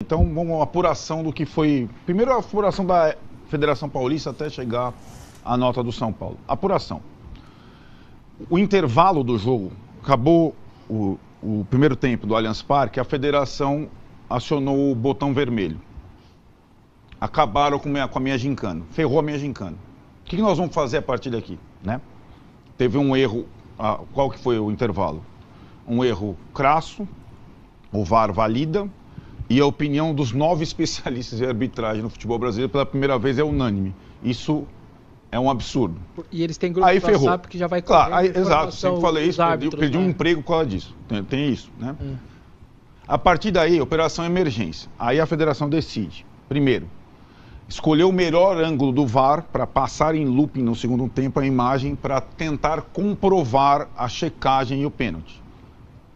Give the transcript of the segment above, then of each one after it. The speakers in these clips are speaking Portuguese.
Então, uma apuração do que foi... Primeiro, a apuração da Federação Paulista até chegar à nota do São Paulo. Apuração. O intervalo do jogo, acabou o primeiro tempo do Allianz Parque, a federação acionou o botão vermelho. Acabaram com a minha gincana. Ferrou a minha gincana. O que nós vamos fazer a partir daqui, né? Teve um erro... qual que foi o intervalo? Um erro crasso, o VAR valida, e a opinião dos 9 especialistas em arbitragem no futebol brasileiro pela primeira vez é unânime. Isso é um absurdo. E eles têm grupo aí do ferrou. WhatsApp que já vai correr. Claro, exato, sempre falei isso, perdi um emprego por causa disso. Tem isso, né? A partir daí, operação emergência. Aí a federação decide. Primeiro, escolher o melhor ângulo do VAR para passar em looping no segundo tempo a imagem para tentar comprovar a checagem e o pênalti.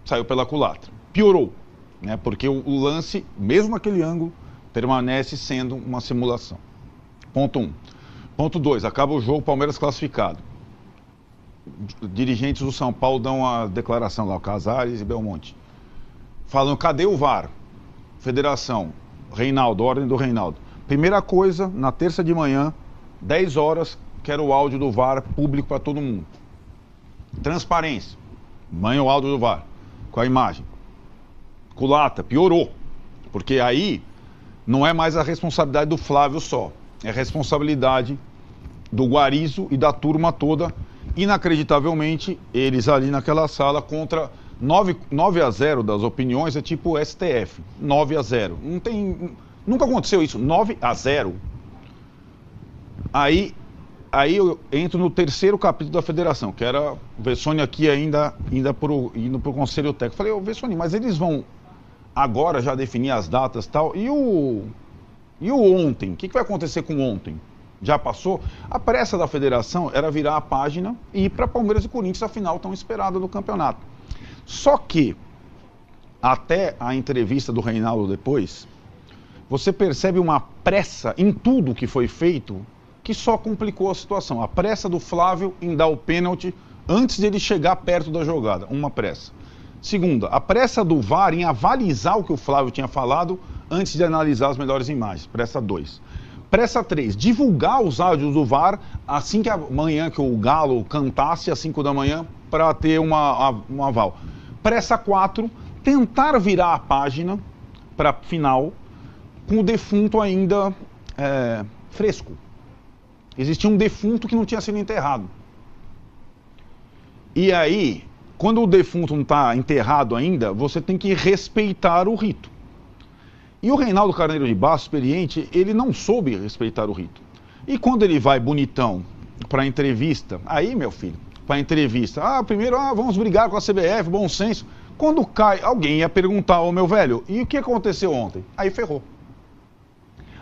Saiu pela culatra. Piorou, né? Porque o lance, mesmo naquele ângulo, permanece sendo uma simulação. Ponto 1. Ponto 2. Acaba o jogo, Palmeiras classificado. Dirigentes do São Paulo dão a declaração lá, o Casares e Belmonte. Falam, cadê o VAR? Federação, Reinaldo, ordem do Reinaldo. Primeira coisa, na terça de manhã, 10 horas, quero o áudio do VAR público para todo mundo. Transparência. Manda o áudio do VAR, com a imagem. Culata, piorou. Porque aí não é mais a responsabilidade do Flávio só. É responsabilidade do Guarizo e da turma toda. Inacreditavelmente, eles ali naquela sala contra 9-0 das opiniões, é tipo o STF. 9-0. Não tem... Nunca aconteceu isso, 9-0. Aí eu entro no terceiro capítulo da federação, que era o Vessone aqui ainda indo para o Conselho Técnico. Falei, ô Vessone, mas eles vão agora já definir as datas e tal, e o ontem? O que vai acontecer com ontem? Já passou? A pressa da federação era virar a página e ir para Palmeiras e Corinthians, a final tão esperada do campeonato. Só que, até a entrevista do Reinaldo depois, você percebe uma pressa em tudo que foi feito que só complicou a situação. A pressa do Flávio em dar o pênalti antes de ele chegar perto da jogada. Uma pressa. Segunda, a pressa do VAR em avalizar o que o Flávio tinha falado antes de analisar as melhores imagens. Pressa 2. Pressa 3, divulgar os áudios do VAR assim que amanhã que o Galo cantasse às 5 da manhã para ter um aval. Pressa 4, tentar virar a página para a final com o defunto ainda fresco. Existia um defunto que não tinha sido enterrado. E aí, quando o defunto não está enterrado ainda, você tem que respeitar o rito. E o Reinaldo Carneiro de Bastos, experiente, ele não soube respeitar o rito. E quando ele vai bonitão para a entrevista, aí, meu filho, para a entrevista, primeiro, vamos brigar com a CBF, bom senso. Quando cai, alguém ia perguntar, ô meu velho, e o que aconteceu ontem? Aí ferrou.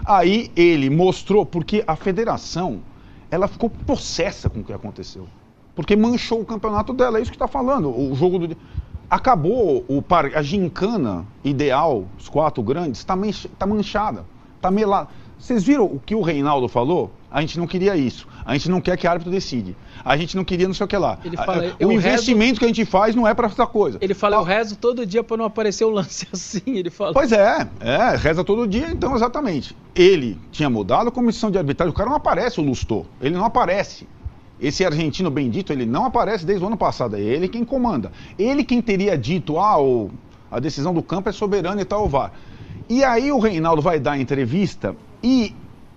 Aí ele mostrou, porque a federação, ela ficou possessa com o que aconteceu. Porque manchou o campeonato dela, é isso que está falando. O jogo do... Acabou a gincana ideal, os 4 grandes, está manchada, está melada. Vocês viram o que o Reinaldo falou? A gente não queria isso. A gente não quer que árbitro decide. A gente não queria não sei o que lá. Ele fala, o investimento que a gente faz não é para essa coisa. Ele fala, eu rezo todo dia para não aparecer o lance assim, ele fala. Pois reza todo dia, então exatamente. Ele tinha mudado a comissão de arbitragem, o cara não aparece, o Lustô. Ele não aparece. Esse argentino bendito, ele não aparece desde o ano passado. É ele quem comanda. Ele quem teria dito, a decisão do campo é soberana e tal, o VAR. E aí o Reinaldo vai dar a entrevista e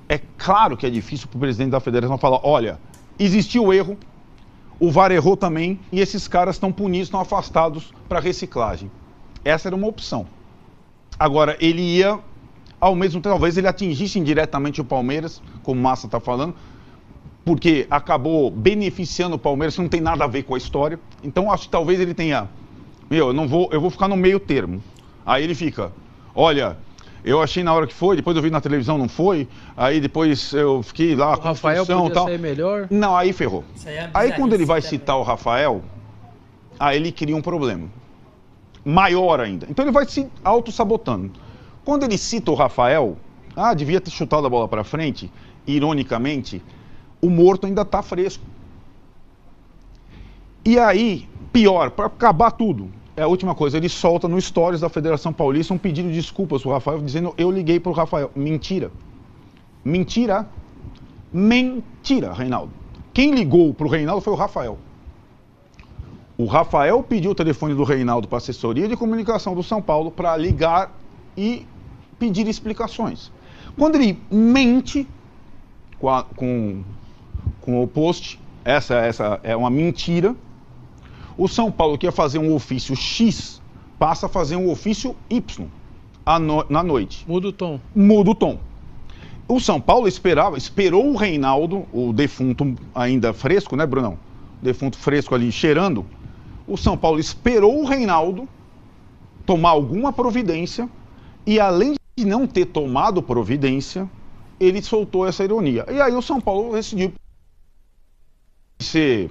é claro que é difícil para o presidente da federação falar, olha, existiu erro, o VAR errou também e esses caras estão punidos, estão afastados para reciclagem. Essa era uma opção. Agora, ele ia, ao mesmo tempo, talvez ele atingisse indiretamente o Palmeiras, como o Massa está falando, porque acabou beneficiando o Palmeiras, que não tem nada a ver com a história. Então, acho que talvez ele tenha... eu vou ficar no meio termo. Aí ele fica, olha, eu achei na hora que foi, depois eu vi na televisão, não foi. Aí depois eu fiquei lá, o Rafael podia tal. Ser melhor. Não, aí ferrou. Aí quando ele vai citar o Rafael, aí ele cria um problema. Maior ainda. Então ele vai se auto-sabotando. Quando ele cita o Rafael, devia ter chutado a bola para frente, ironicamente... o morto ainda está fresco. E aí, pior, para acabar tudo, é a última coisa, ele solta no Stories da Federação Paulista um pedido de desculpas pro Rafael, dizendo, eu liguei pro Rafael. Mentira. Mentira. Mentira, Reinaldo. Quem ligou pro Reinaldo foi o Rafael. O Rafael pediu o telefone do Reinaldo para a assessoria de comunicação do São Paulo para ligar e pedir explicações. Quando ele mente com o post, essa é uma mentira, o São Paulo, que ia fazer um ofício X, passa a fazer um ofício Y na noite. Muda o tom. Muda o tom. O São Paulo esperou o Reinaldo, o defunto ainda fresco, né, Brunão? Defunto fresco ali cheirando. O São Paulo esperou o Reinaldo tomar alguma providência e, além de não ter tomado providência, ele soltou essa ironia. E aí o São Paulo decidiu ser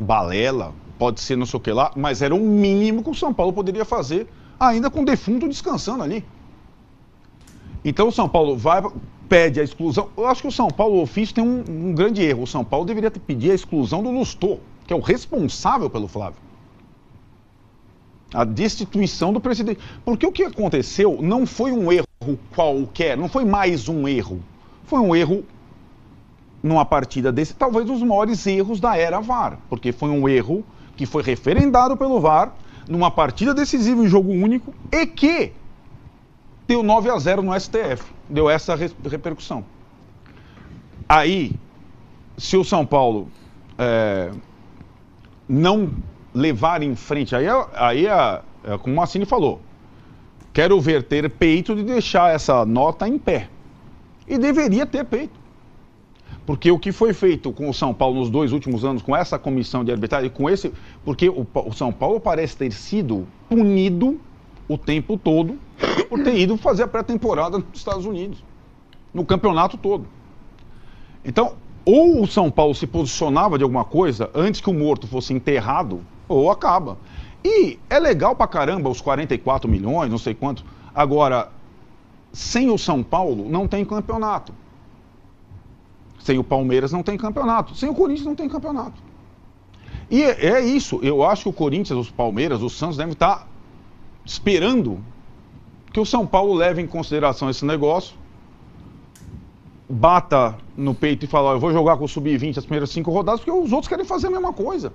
balela, pode ser não sei o que lá, mas era o mínimo que o São Paulo poderia fazer, ainda com o defunto descansando ali. Então o São Paulo pede a exclusão. Eu acho que o São Paulo, o ofício, tem um grande erro. O São Paulo deveria pedir a exclusão do Lustô, que é o responsável pelo Flávio. A destituição do presidente. Porque o que aconteceu não foi um erro qualquer, não foi mais um erro. Foi um erro numa partida desse, talvez um dos maiores erros da era VAR. Porque foi um erro que foi referendado pelo VAR numa partida decisiva em jogo único e que deu 9-0 no STF. Deu essa repercussão. Aí, se o São Paulo não levar em frente, aí como o Massini falou, quero ver ter peito de deixar essa nota em pé. E deveria ter peito. Porque o que foi feito com o São Paulo nos 2 últimos anos, com essa comissão de arbitragem, porque o São Paulo parece ter sido punido o tempo todo por ter ido fazer a pré-temporada nos Estados Unidos, no campeonato todo. Então, ou o São Paulo se posicionava de alguma coisa antes que o morto fosse enterrado, ou acaba. E é legal pra caramba os 44 milhões, não sei quanto. Agora, sem o São Paulo não tem campeonato. Sem o Palmeiras não tem campeonato. Sem o Corinthians não tem campeonato. E é isso. Eu acho que o Corinthians, os Palmeiras, os Santos devem estar esperando que o São Paulo leve em consideração esse negócio, bata no peito e fala, eu vou jogar com o Sub-20 as primeiras 5 rodadas, porque os outros querem fazer a mesma coisa.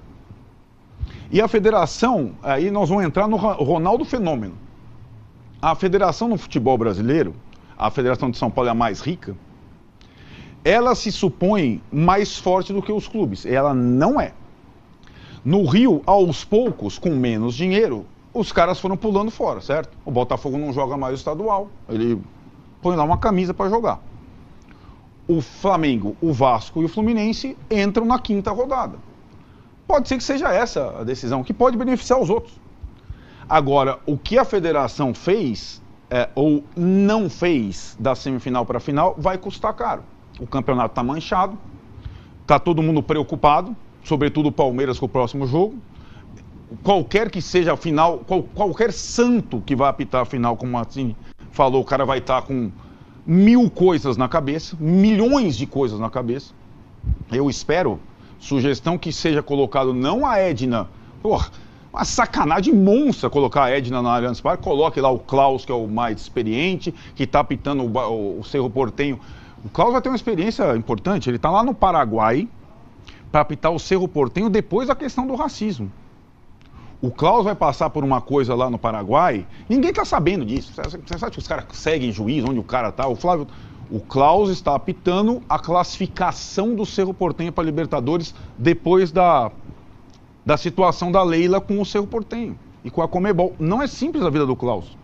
E a federação, aí nós vamos entrar no Ronaldo Fenômeno. A federação no futebol brasileiro, a federação de São Paulo é a mais rica, ela se supõe mais forte do que os clubes. Ela não é. No Rio, aos poucos, com menos dinheiro, os caras foram pulando fora, certo? O Botafogo não joga mais o estadual, ele põe lá uma camisa para jogar. O Flamengo, o Vasco e o Fluminense entram na 5ª rodada. Pode ser que seja essa a decisão, que pode beneficiar os outros. Agora, o que a federação fez, ou não fez, da semifinal para a final, vai custar caro. O campeonato está manchado, está todo mundo preocupado, sobretudo o Palmeiras com o próximo jogo. Qualquer que seja a final, qualquer santo que vai apitar a final, como o Massini falou, o cara vai estar com 1000 coisas na cabeça, milhões de coisas na cabeça. Eu espero, sugestão que seja colocado não a Edna, uma sacanagem monstra colocar a Edna na Allianz Parque, coloque lá o Klaus, que é o mais experiente, que está apitando o Cerro Porteño. O Klaus vai ter uma experiência importante, ele está lá no Paraguai para apitar o Cerro Porteño depois da questão do racismo. O Klaus vai passar por uma coisa lá no Paraguai, ninguém está sabendo disso. Você sabe que os caras seguem juiz, onde o cara está? O Klaus está apitando a classificação do Cerro Porteño para Libertadores depois da situação da Leila com o Cerro Porteño e com a Conmebol. Não é simples a vida do Klaus.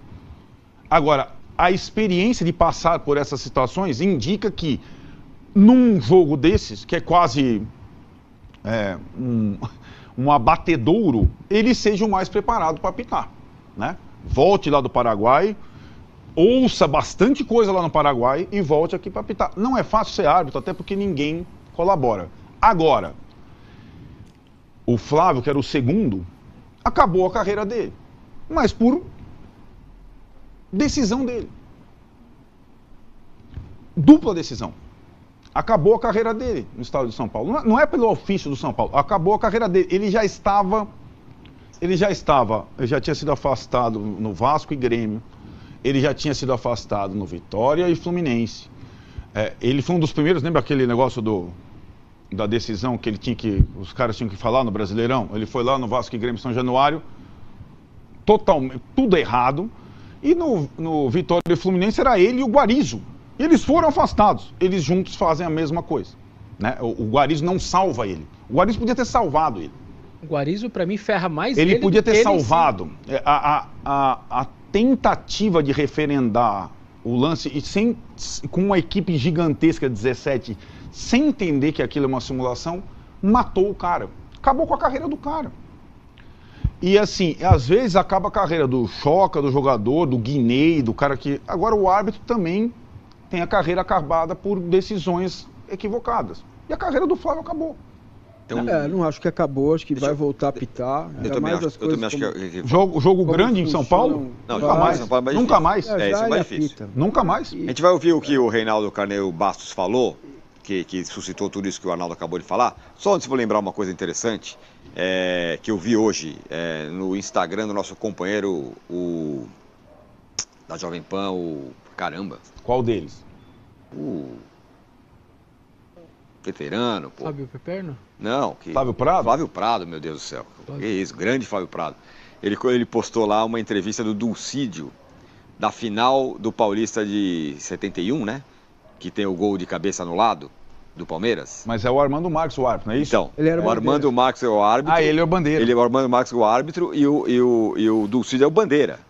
Agora, a experiência de passar por essas situações indica que num jogo desses, que é quase um abatedouro, ele seja o mais preparado para apitar, né? Volte lá do Paraguai, ouça bastante coisa lá no Paraguai e volte aqui para apitar. Não é fácil ser árbitro, até porque ninguém colabora. Agora, o Flávio, que era o segundo, acabou a carreira dele, mas por decisão dele. Dupla decisão. Acabou a carreira dele no estado de São Paulo. Não é pelo ofício do São Paulo, acabou a carreira dele. Ele já estava ele já tinha sido afastado no Vasco e Grêmio, ele já tinha sido afastado no Vitória e Fluminense. Ele foi um dos primeiros, lembra aquele negócio da decisão que os caras tinham que falar no Brasileirão? Ele foi lá no Vasco e Grêmio São Januário, totalmente, tudo errado, e no Vitória e Fluminense era ele e o Guarizo. E eles foram afastados, eles juntos fazem a mesma coisa. Né? O Guarizo não salva ele. O Guarizo podia ter salvado ele. O Guarizo, pra mim, ferra mais ele podia ter salvado. A tentativa de referendar o lance e com uma equipe gigantesca de 17, sem entender que aquilo é uma simulação, matou o cara. Acabou com a carreira do cara. E assim, às vezes acaba a carreira do Choca, do jogador, do Guinei, do cara que... Agora o árbitro também tem a carreira acabada por decisões equivocadas. E a carreira do Flávio acabou. Então, não acho que acabou, acho que vai voltar a apitar. Eu também acho que... Jogo grande em São Paulo? Não, nunca mais. São Paulo é mais nunca difícil. mais. Isso é mais difícil. Apita. Nunca mais. A gente vai ouvir o que o Reinaldo Carneiro Bastos falou, que suscitou tudo isso que o Arnaldo acabou de falar. Só antes vou lembrar uma coisa interessante, que eu vi hoje no Instagram do nosso companheiro, da Jovem Pan, caramba. Qual deles? O veterano, pô. Fábio Peperno? Não. Flávio Prado? Flávio Prado, meu Deus do céu. Que isso, grande Flávio Prado. Ele postou lá uma entrevista do Dulcídio, da final do Paulista de 71, né? Que tem o gol de cabeça anulado do Palmeiras. Mas é o Armando Marques o árbitro, não é isso? Então, ele era o Armando Marques é o árbitro. Ele é o Bandeira. O Armando Marques é o árbitro e o Dulcídio é o Bandeira.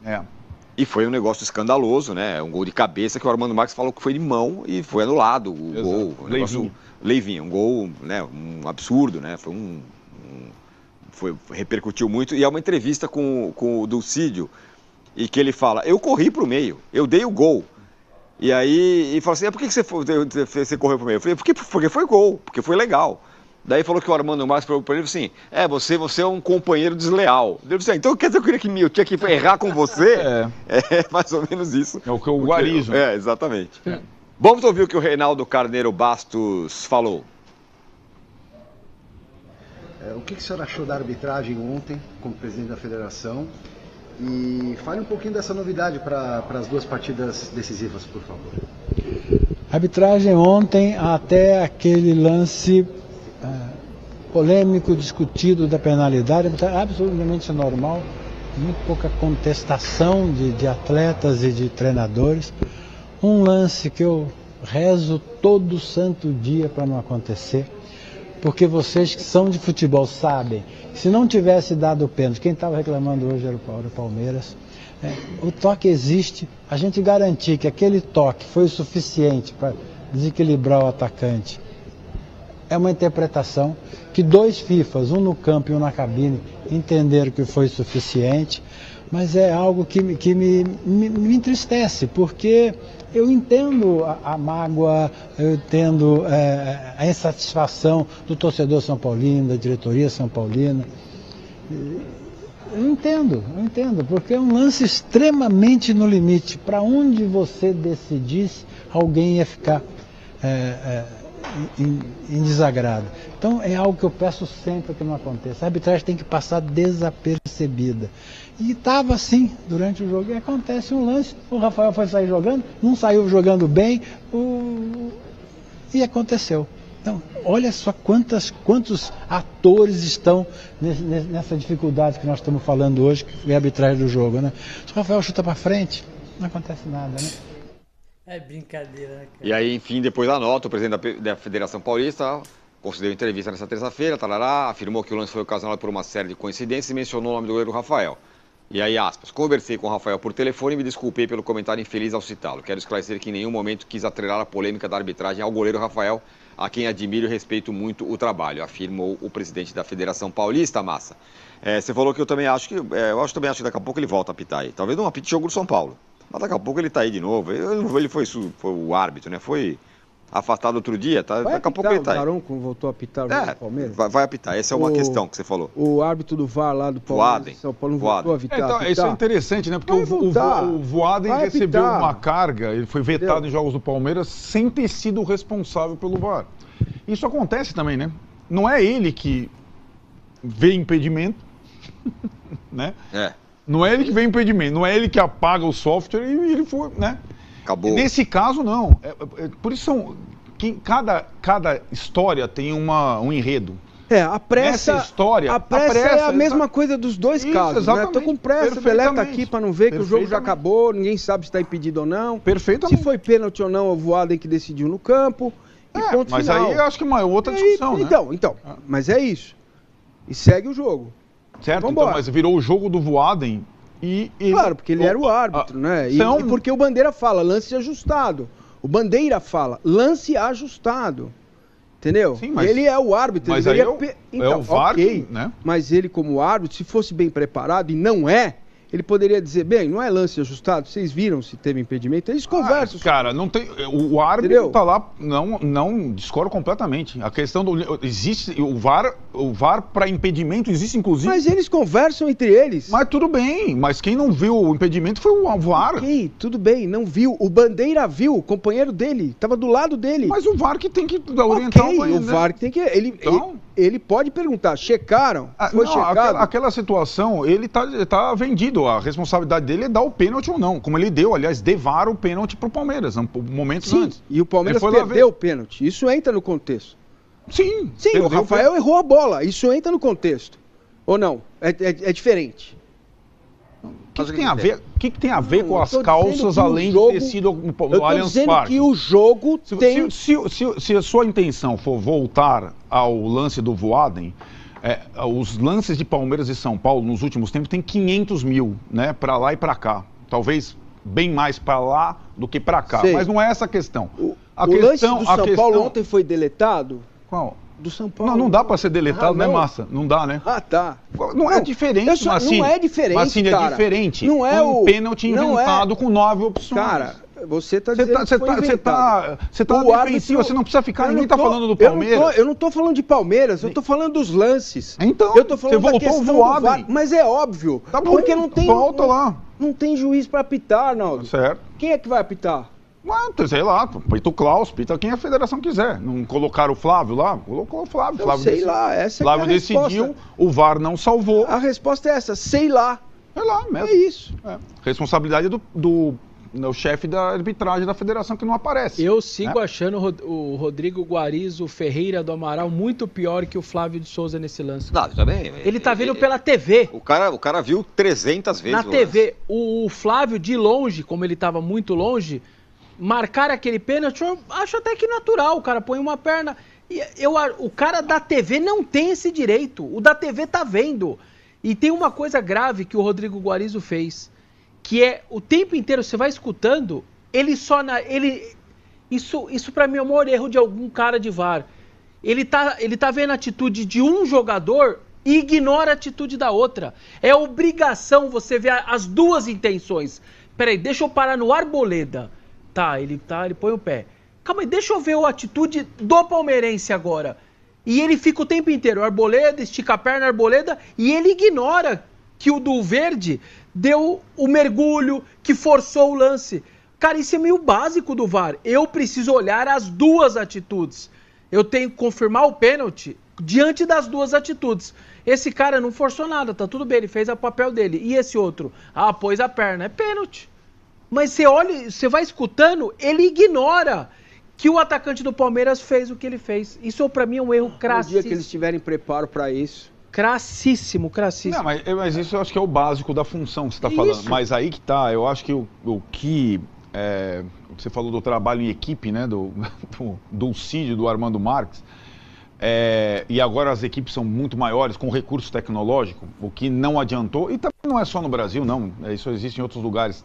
E foi um negócio escandaloso, né? Um gol de cabeça que o Armando Marques falou que foi de mão e foi anulado o gol. Um negócio, Leivinho, um gol, né? Um absurdo, né? Repercutiu muito. E é uma entrevista com o Dulcídio e que ele fala, eu corri pro meio, eu dei o gol. E aí, ele falou assim, por que você correu pro meio? Eu falei, porque foi gol, porque foi legal. Daí falou que o Armando Marques falou para ele assim, você é um companheiro desleal. Ele disse, então quer dizer que eu tinha que errar com você? É mais ou menos isso. É o que o Guarizo. Exatamente. Vamos ouvir o que o Reinaldo Carneiro Bastos falou. O que o senhor achou da arbitragem ontem, como presidente da federação? E fale um pouquinho dessa novidade para as duas partidas decisivas, por favor. Arbitragem ontem, até aquele lance polêmico, discutido da penalidade, absolutamente normal, muito pouca contestação de atletas e de treinadores. Um lance que eu rezo todo santo dia para não acontecer, porque vocês que são de futebol sabem, se não tivesse dado o pênalti, quem estava reclamando hoje era o Palmeiras, o toque existe, a gente garantir que aquele toque foi o suficiente para desequilibrar o atacante, é uma interpretação que dois FIFAs, um no campo e um na cabine, entenderam que foi suficiente, mas é algo que me entristece, porque eu entendo a mágoa, eu entendo a insatisfação do torcedor são paulino, da diretoria são paulina. Eu entendo, porque é um lance extremamente no limite. Para onde você decidisse, alguém ia ficar em desagrado. Então é algo que eu peço sempre que não aconteça. A arbitragem tem que passar desapercebida. E estava assim durante o jogo. E acontece um lance, o Rafael foi sair jogando, não saiu jogando bem, e aconteceu. Então, olha só quantos atores estão nessa dificuldade que nós estamos falando hoje, que é a arbitragem do jogo, né? Se o Rafael chuta para frente, não acontece nada, né? É brincadeira, né, cara? E aí, enfim, depois da nota, o presidente da Federação Paulista concedeu entrevista nessa terça-feira, afirmou que o lance foi ocasionado por uma série de coincidências e mencionou o nome do goleiro Rafael. E aí, aspas, conversei com o Rafael por telefone e me desculpei pelo comentário infeliz ao citá-lo. Quero esclarecer que em nenhum momento quis atrelar a polêmica da arbitragem ao goleiro Rafael, a quem admiro e respeito muito o trabalho, afirmou o presidente da Federação Paulista, Massa. Você falou que eu também acho que daqui a pouco ele volta a apitar aí. Talvez não apite jogo do São Paulo, mas daqui a pouco ele tá aí de novo. Ele foi o árbitro, né? Foi afastado outro dia, tá? Daqui a pouco ele tá aí. O Daronco voltou a apitar o jogo do Palmeiras? Vai apitar, essa é uma questão que você falou. O árbitro do VAR lá do Palmeiras, São Paulo, não voltou a apitar. Então, isso é interessante, né? Porque o Voaden recebeu uma carga, ele foi vetado em jogos do Palmeiras sem ter sido o responsável pelo VAR. Isso acontece também, né? Não é ele que vê impedimento, né? É. Não é ele que vem impedimento, não é ele que apaga o software e ele foi, né? Acabou. Nesse caso, não. Por isso cada história tem um enredo. A pressa. Nessa história, a pressa é a mesma coisa dos dois casos, exatamente, né? Tô com pressa, deleta aqui pra não ver que o jogo já acabou, ninguém sabe se tá impedido ou não. Perfeitamente. Se foi pênalti ou não, o Voaden que decidiu no campo. E ponto mas final. aí eu acho que é uma outra discussão, né? Então, mas é isso. E segue o jogo. Certo, então, mas virou o jogo do Voaden e... Claro, porque ele era o árbitro, né? E porque o Bandeira fala, lance ajustado. O Bandeira fala, lance ajustado. Entendeu? Sim, mas ele é o árbitro. Mas ele aí é o VAR, okay, né? Mas ele, como árbitro, se fosse bem preparado, e não é, ele poderia dizer, bem, não é lance ajustado, vocês viram se teve impedimento? Eles conversam. Cara, não tem... O árbitro Entendeu? tá lá, não discordo completamente. A questão do... Existe o VAR para impedimento existe, inclusive... Mas eles conversam entre eles. Mas tudo bem, mas quem não viu o impedimento foi o VAR. Ok, tudo bem, não viu. O Bandeira viu, o companheiro dele, tava do lado dele. Mas o VAR que tem que orientar o VAR que tem que... Ele pode perguntar, checaram? Foi checado? Aquela situação, ele tá vendido. A responsabilidade dele é dar o pênalti ou não. Como ele deu, aliás, devar o pênalti pro Palmeiras, momentos antes. E o Palmeiras perdeu o pênalti. Isso entra no contexto. Sim, o Rafael errou a bola. Isso entra no contexto. Ou não? É diferente. O que tem a ver com as calças, além de ter sido no Allianz Parque? Que o jogo tem... Se a sua intenção for voltar ao lance do Voaden, os lances de Palmeiras e São Paulo nos últimos tempos tem 500 mil, né? Para lá e para cá. Talvez bem mais para lá do que para cá. Mas não é essa a questão. O lance do São Paulo ontem foi deletado? Qual? Do São Paulo. Não dá para ser deletado, né, Massa? Não dá, né? Tá. Não é diferente, Massini. Não é diferente, Massini, cara. É diferente. Não é um pênalti inventado com 9 opções. Cara, você tá dizendo que foi inventado. Você tá defensivo, você não precisa ficar... Ninguém tá falando do Palmeiras. Eu não tô falando de Palmeiras, eu tô falando dos lances. Então, eu tô falando você voltou do VAR, mas é óbvio. Tá bom, porque não tem... volta lá. Não tem juiz pra apitar, Arnaldo. Certo. Quem é que vai apitar? Sei lá, pita o Klaus, pita quem a federação quiser. Não colocaram o Flávio lá? Colocou o Flávio. Flávio decidiu, o VAR não salvou. A resposta é essa, sei lá. É lá mesmo. É isso. Responsabilidade do chefe da arbitragem da federação que não aparece. Eu sigo achando o Rodrigo Guarizo Ferreira do Amaral muito pior que o Flávio de Souza nesse lance. Não, também. Ele tá vendo pela TV. O cara viu 300 vezes. Na TV. O Flávio de longe, como ele tava muito longe, marcar aquele pênalti, eu acho até que natural. O cara põe uma perna. O cara da TV não tem esse direito. O da TV tá vendo. E tem uma coisa grave que o Rodrigo Guarizo fez, que é o tempo inteiro você vai escutando, isso para mim é o maior erro de algum cara de VAR. Ele tá vendo a atitude de um jogador e ignora a atitude da outra. É obrigação você ver as duas intenções. Peraí, deixa eu parar no Arboleda. Ele põe o pé. Calma aí, deixa eu ver a atitude do palmeirense agora. E ele fica o tempo inteiro, Arboleda, estica a perna, Arboleda, e ele ignora que o do verde deu o mergulho, que forçou o lance. Cara, isso é meio básico do VAR. Eu preciso olhar as duas atitudes. Eu tenho que confirmar o pênalti diante das duas atitudes. Esse cara não forçou nada, tá tudo bem, ele fez o papel dele. E esse outro? Pôs a perna, é pênalti. Mas você olha, você vai escutando, ele ignora que o atacante do Palmeiras fez o que ele fez. Isso pra mim é um erro crassíssimo. No dia que eles tiverem preparo pra isso. Crassíssimo. Não, mas isso eu acho que é o básico da função que você está falando. Mas aí que tá, eu acho que o que você falou do trabalho em equipe, né, do Dulcídio, do Armando Marques, e agora as equipes são muito maiores, com recurso tecnológico, o que não adiantou, e também não é só no Brasil, não, isso existe em outros lugares.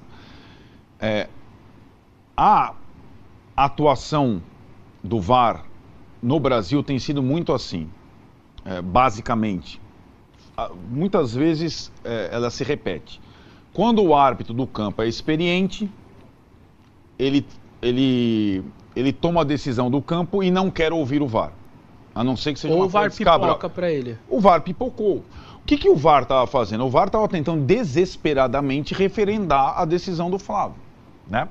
A atuação do VAR no Brasil tem sido muito assim. Basicamente, muitas vezes ela se repete. Quando o árbitro do campo é experiente, ele toma a decisão do campo e não quer ouvir o VAR, a não ser que seja uma coisa descabra. Ou o VAR pipoca para ele. O VAR pipocou. O que o VAR estava fazendo? O VAR estava tentando desesperadamente referendar a decisão do Flávio, né?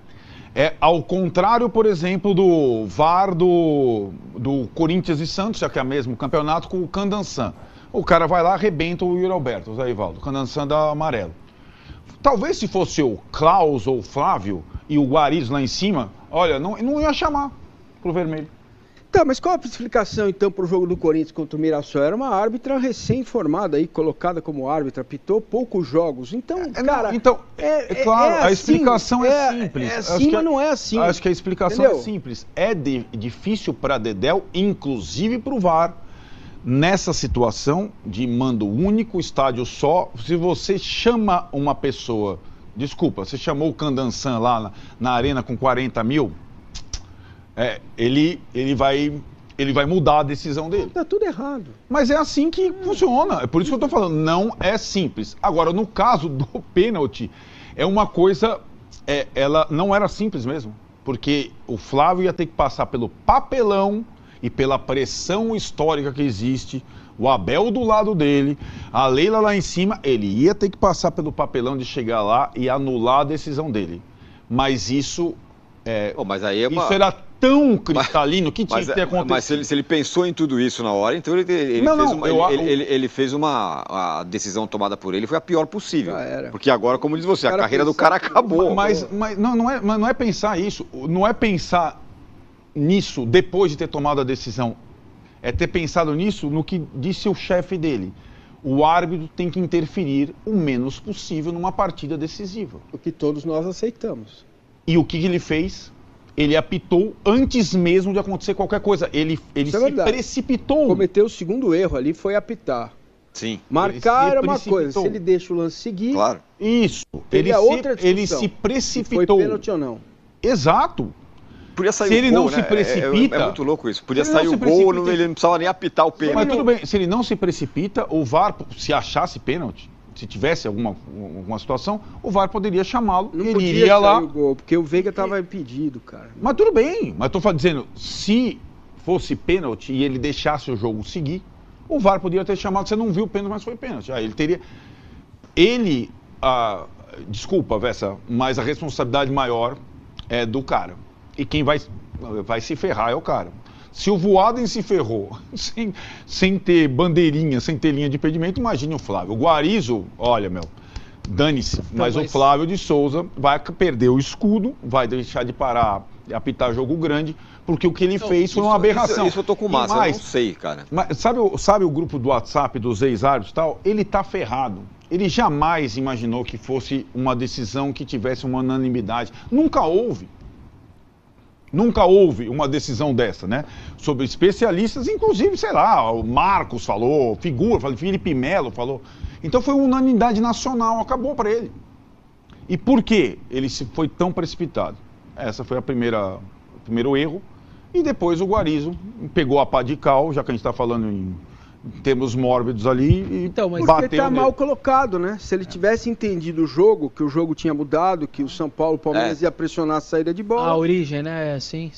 Ao contrário, por exemplo, do VAR do Corinthians e Santos, já que é o mesmo campeonato, com o Candansan. O cara vai lá, arrebenta o Yuri Alberto, o Zé Ivaldo, Candansan dá amarelo. Talvez se fosse o Klaus ou o Flávio e o Guarizo lá em cima, olha, não ia chamar pro vermelho. Tá, mas qual a explicação então pro jogo do Corinthians contra o Mirassol? Era uma árbitra recém-formada aí, colocada como árbitra, apitou poucos jogos. Então, cara... Então, claro, a explicação é simples. É assim, mas não é assim. Acho que a explicação é simples. É difícil para Dedéu, inclusive pro VAR, nessa situação de mando único, estádio só, se você chama uma pessoa, desculpa, você chamou o Candansan lá na arena com 40 mil, ele vai mudar a decisão dele. Tá tudo errado. Mas é assim que funciona, é por isso que eu tô falando, não é simples. Agora, no caso do pênalti, é uma coisa, ela não era simples mesmo, porque o Flávio ia ter que passar pelo papelão e pela pressão histórica que existe, o Abel do lado dele, a Leila lá em cima, ele ia ter que passar pelo papelão de chegar lá e anular a decisão dele. Mas isso mas aí isso era tão cristalino que tinha que ter acontecido. Mas se ele pensou em tudo isso na hora, então ele fez a decisão tomada por ele foi a pior possível. Porque agora, como diz você, a carreira do cara acabou. Mas não é pensar isso, não é pensar nisso depois de ter tomado a decisão. É ter pensado nisso no que disse o chefe dele. O árbitro tem que interferir o menos possível numa partida decisiva. O que todos nós aceitamos. E o que ele fez? Ele apitou antes mesmo de acontecer qualquer coisa. Ele se precipitou. Cometeu o segundo erro ali, foi apitar. Sim. Marcar era uma coisa, se ele deixa o lance seguir... Claro. Isso. Ele se precipitou. Se foi pênalti ou não. Exato. Podia sair se ele gol, não se precipita... É muito louco isso. Podia sair o gol, ele não precisava nem apitar o pênalti. Mas tudo bem, se ele não se precipita, o VAR, se achasse pênalti, se tivesse alguma situação, o VAR poderia chamá-lo e ele iria lá... O gol, porque o Veiga estava impedido, cara. Mas tudo bem, mas estou dizendo, se fosse pênalti e ele deixasse o jogo seguir, o VAR poderia ter chamado, você não viu o pênalti, mas foi pênalti. Aí ele teria... Desculpa, Vessa, mas a responsabilidade maior é do cara. E quem vai se ferrar é o cara. Se o Voaden se ferrou sem ter bandeirinha, sem ter linha de impedimento, imagine o Flávio. O Guarizo, olha, dane-se. Mas o Flávio de Souza vai perder o escudo, vai deixar de parar e apitar jogo grande, porque o que ele fez foi uma aberração. Isso eu tô com massa, eu não sei, cara. Mas sabe o grupo do WhatsApp dos ex-árbitros e tal? Ele tá ferrado. Ele jamais imaginou que fosse uma decisão que tivesse uma unanimidade. Nunca houve. Nunca houve uma decisão dessa, né? Sobre especialistas, inclusive, sei lá, o Marcos falou, Felipe Melo falou. Então foi uma unanimidade nacional, acabou para ele. E por que ele foi tão precipitado? Essa foi o primeiro erro. E depois o Guarizo pegou a pá de cal, já que a gente está falando em termos mórbidos ali, e mas bateu ele tá nele. mal colocado, né? Se ele tivesse entendido o jogo, que o jogo tinha mudado, que o São Paulo, o Palmeiras ia pressionar a saída de bola. A origem, né? Sim.